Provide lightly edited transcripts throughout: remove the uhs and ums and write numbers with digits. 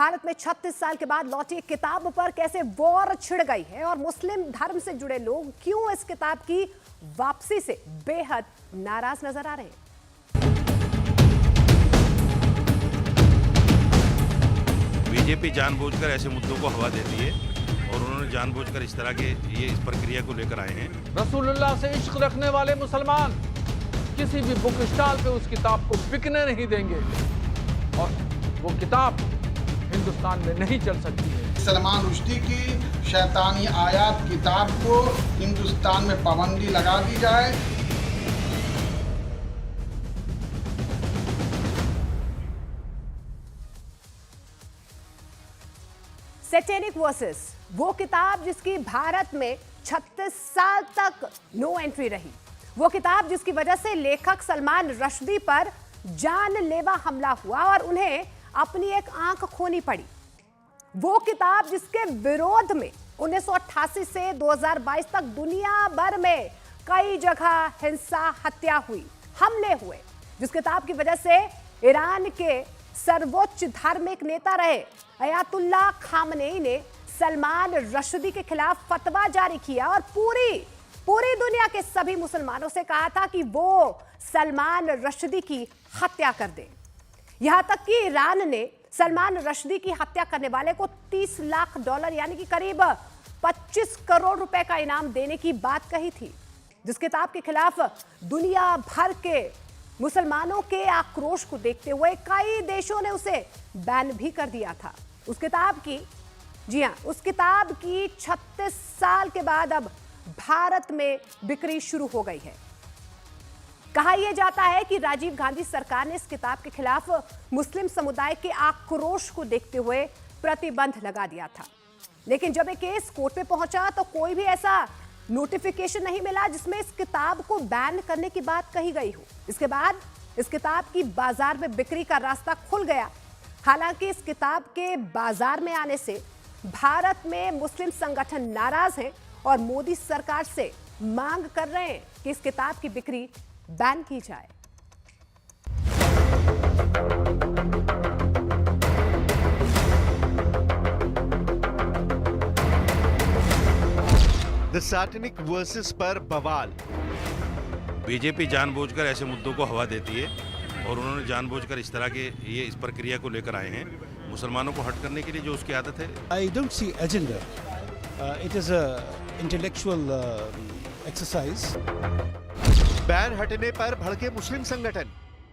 भारत में 36 साल के बाद लौटी एक किताब पर कैसे वॉर छिड़ गई है और मुस्लिम धर्म से जुड़े लोग क्यों इस किताब की वापसी से बेहद नाराज नजर आ रहे हैं। बीजेपी जानबूझकर ऐसे मुद्दों को हवा देती है और उन्होंने जानबूझकर इस तरह के इस प्रक्रिया को लेकर आए हैं। रसूलुल्लाह से इश्क रखने वाले मुसलमान किसी भी बुक स्टॉल पे उस किताब को बिकने नहीं देंगे और वो किताब हिंदुस्तान में नहीं चल सकती है। सलमान रुश्दी की शैतानी आयात किताब को हिंदुस्तान में पाबंदी लगा दी जाए। सैटेनिक वर्सेस, वो किताब जिसकी भारत में 36 साल तक नो एंट्री रही, वो किताब जिसकी वजह से लेखक सलमान रश्दी पर जानलेवा हमला हुआ और उन्हें अपनी एक आंख खोनी पड़ी, वो किताब जिसके विरोध में 1988 से 2022 तक दुनिया भर में कई जगह हिंसा, हत्या हुई, हमले हुए, जिस किताब की वजह से ईरान के सर्वोच्च धार्मिक नेता रहे अयातुल्लाह खामनेई ने सलमान रश्दी के खिलाफ फतवा जारी किया और पूरी दुनिया के सभी मुसलमानों से कहा था कि वो सलमान रश्दी की हत्या कर दें। यहां तक कि ईरान ने सलमान रश्दी की हत्या करने वाले को $30 लाख यानी कि करीब 25 करोड़ रुपए का इनाम देने की बात कही थी। जिस किताब के खिलाफ दुनिया भर के मुसलमानों के आक्रोश को देखते हुए कई देशों ने उसे बैन भी कर दिया था। उस किताब की 36 साल के बाद अब भारत में बिक्री शुरू हो गई है। कहा यह जाता है कि राजीव गांधी सरकार ने इस किताब के खिलाफ मुस्लिम समुदाय के आक्रोश को देखते हुए प्रतिबंध लगा दिया था, लेकिन जब ये केस कोर्ट में पहुंचा तो कोई भी ऐसा नोटिफिकेशन नहीं मिला जिसमें इस किताब को बैन करने की बात कही गई हो। इसके बाद इस किताब की बाजार में बिक्री का रास्ता खुल गया। हालांकि इस किताब के बाजार में आने से भारत में मुस्लिम संगठन नाराज हैं और मोदी सरकार से मांग कर रहे हैं कि इस किताब की बिक्री बैन की जाए। द सैटेनिक वर्सेस पर बवाल। बीजेपी जानबूझकर ऐसे मुद्दों को हवा देती है और उन्होंने जानबूझकर इस तरह के इस प्रक्रिया को लेकर आए हैं, मुसलमानों को हट करने के लिए जो उसकी आदत है। I don't see agenda. It is a intellectual exercise. Ban हटने पर भड़के मुस्लिम संगठन।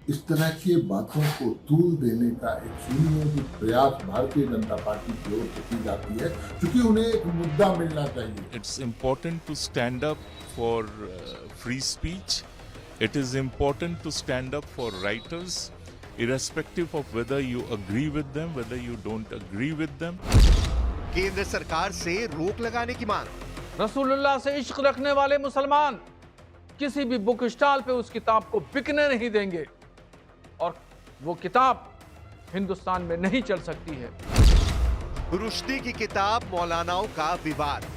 इस तरह की बातों को तूल देने का एक सुनियोजित प्रयास भारतीय जनता पार्टी की ओर से की जाती है, क्योंकि उन्हें एक मुद्दा मिलना चाहिए। It's important to stand up for free speech. It is important to stand up for writers, irrespective of whether you agree with them, whether you don't agree with them. केंद्र सरकार से रोक लगाने की मांग। रसूलुल्लाह से इश्क रखने वाले मुसलमान किसी भी बुक स्टॉल पे उस किताब को बिकने नहीं देंगे और वो किताब हिंदुस्तान में नहीं चल सकती है। रुश्दी की किताब मौलानाओं का विवाद।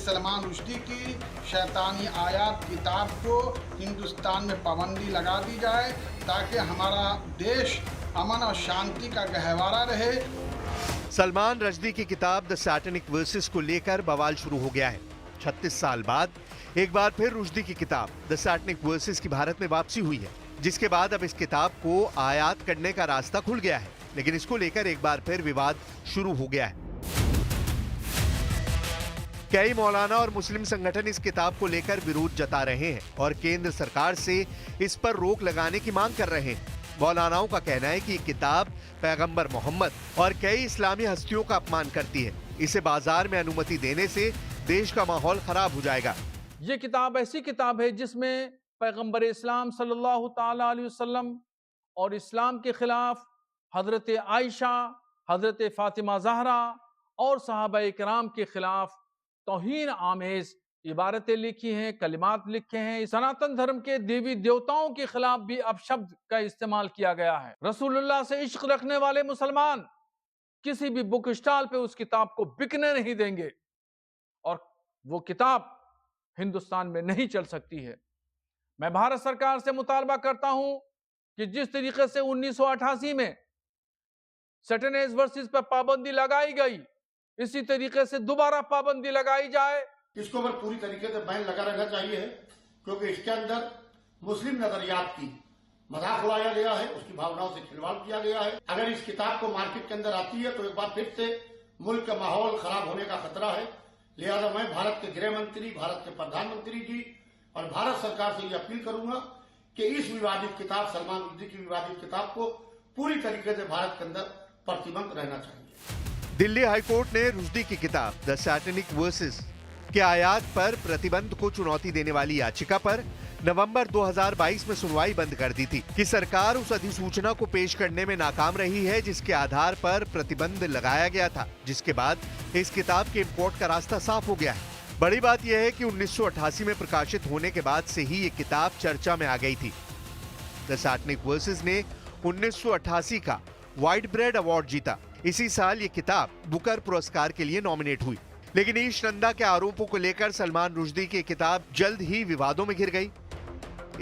सलमान रुश्दी की शैतानी आयात किताब को हिंदुस्तान में पाबंदी लगा दी जाए ताकि हमारा देश अमन और शांति का गहवारा रहे। सलमान रश्दी की किताब द सैटेनिक वर्सेस को लेकर बवाल शुरू हो गया है। 36 साल बाद एक बार फिर रुश्दी की किताब द सैटेनिक वर्सेस की भारत में वापसी हुई है, जिसके बाद अब इस किताब को आयात करने का रास्ता खुल गया है, लेकिन इसको लेकर एक बार फिर विवाद शुरू हो गया है। कई मौलाना और मुस्लिम संगठन इस किताब को लेकर विरोध जता रहे हैं और केंद्र सरकार से इस पर रोक लगाने की मांग कर रहे हैं। मौलानाओं का कहना है कि ये किताब पैगंबर मोहम्मद और कई इस्लामी हस्तियों का अपमान करती है। इसे बाजार में अनुमति देने से देश का माहौल खराब हो जाएगा। ये किताब ऐसी किताब है जिसमें पैगंबर इस्लाम सल्लल्लाहु ताला अलैहि वसल्लम और इस्लाम के खिलाफ हजरत आयशा, हजरत फातिमा ज़हरा और सहाबा किराम के खिलाफ तौहीन आमेज इबारतें लिखी हैं, कलिमात लिखे हैं। सनातन धर्म के देवी देवताओं के खिलाफ भी अपशब्द का इस्तेमाल किया गया है। रसूलुल्लाह से इश्क रखने वाले मुसलमान किसी भी बुक स्टॉल पे उस किताब को बिकने नहीं देंगे और वो किताब हिंदुस्तान में नहीं चल सकती है। मैं भारत सरकार से मुतालबा करता हूं कि जिस तरीके से 1988 में सैटेनाइज वर्सेस पर पाबंदी लगाई गई, इसी तरीके से दोबारा पाबंदी लगाई जाए। इसको पर पूरी तरीके से बैन लगा रहना चाहिए, क्योंकि इसके अंदर मुस्लिम नजरियात की मजाक उड़ाया गया है, उसकी भावनाओं से खिलवाड़ किया गया है। अगर इस किताब को मार्केट के अंदर आती है तो एक बार फिर से मुल्क का माहौल खराब होने का खतरा है। लिहाजा मैं भारत के गृह मंत्री, भारत के प्रधानमंत्री जी और भारत सरकार से ये अपील करूंगा कि इस विवादित किताब, सलमान रुश्दी की विवादित किताब को पूरी तरीके से भारत के अंदर प्रतिबंध रहना चाहिए। दिल्ली हाईकोर्ट ने रुश्दी की किताब द सैटेनिक वर्सेस के आयात पर प्रतिबंध को चुनौती देने वाली याचिका पर नवंबर 2022 में सुनवाई बंद कर दी थी कि सरकार उस अधिसूचना को पेश करने में नाकाम रही है जिसके आधार पर प्रतिबंध लगाया गया था, जिसके बाद इस किताब के इंपोर्ट का रास्ता साफ हो गया है। बड़ी बात यह है कि 1988 में प्रकाशित होने के बाद से ही ये किताब चर्चा में आ गई थी। द सैटेनिक वर्सेस ने 1988 का व्हाइट ब्रेड अवार्ड जीता। इसी साल ये किताब बुकर पुरस्कार के लिए नॉमिनेट हुई, लेकिन ईश नंदा के आरोपों को लेकर सलमान रुश्दी की किताब जल्द ही विवादों में घिर गई।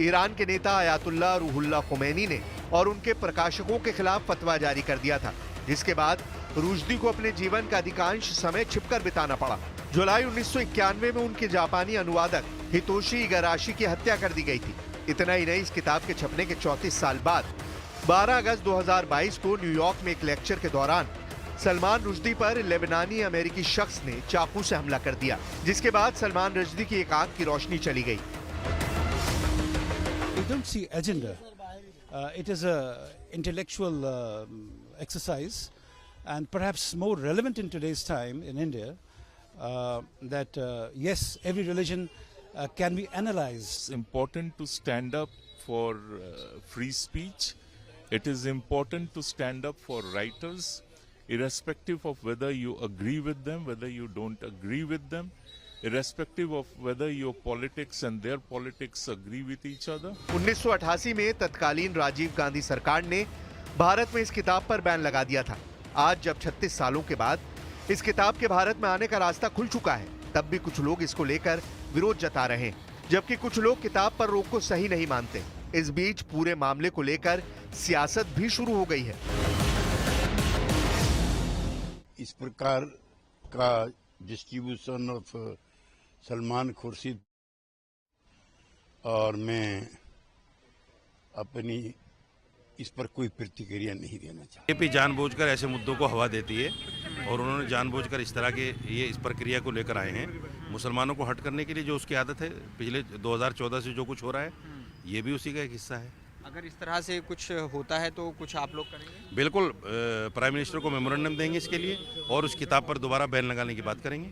ईरान के नेता आयतुल्लाह रूहुल्लाह खुमैनी ने और उनके प्रकाशकों के खिलाफ फतवा जारी कर दिया था, जिसके बाद रुश्दी को अपने जीवन का अधिकांश समय छिपकर बिताना पड़ा। जुलाई 1991 में उनके जापानी अनुवादक हितोशी इगाराशी की हत्या कर दी गई थी। इतना ही नहीं, इस किताब के छपने के 34 साल बाद 12 अगस्त 2022 को न्यूयॉर्क में एक लेक्चर के दौरान सलमान रुश्दी पर लेबनानी अमेरिकी शख्स ने चाकू से हमला कर दिया, जिसके बाद सलमान रुश्दी की एक आंख की रोशनी चली गई। We don't see agenda. It is a intellectual exercise, and perhaps more relevant in today's time in India. That yes, every religion can be analyzed. It's important to stand up for free speech. It is important to stand up for writers, irrespective of whether you agree with them, whether you don't agree with them, irrespective of whether your politics and their politics agree with each other. 1988 में तत्कालीन राजीव गांधी सरकार ने भारत में इस किताब पर ban लगा दिया था। आज जब 36 सालों के बाद इस किताब के भारत में आने का रास्ता खुल चुका है, तब भी कुछ लोग इसको लेकर विरोध जता रहे हैं, जबकि कुछ लोग किताब पर रोक को सही नहीं मानते। इस बीच पूरे मामले को लेकर सियासत भी शुरू हो गई है। इस प्रकार का डिस्ट्रीब्यूशन ऑफ सलमान खुर्शीद, और मैं अपनी इस पर कोई प्रतिक्रिया नहीं देना चाहता। बीजेपी जानबूझकर ऐसे मुद्दों को हवा देती है और उन्होंने जानबूझकर इस तरह के ये इस प्रक्रिया को लेकर आए हैं मुसलमानों को हट करने के लिए। जो उसकी आदत है पिछले 2014 से जो कुछ हो रहा है, ये भी उसी का एक हिस्सा है। अगर इस तरह से कुछ होता है तो कुछ आप लोग करेंगे? बिल्कुल, प्राइम मिनिस्टर को मेमोरेंडम देंगे इसके लिए और उस किताब पर दोबारा बैन लगाने की बात करेंगे।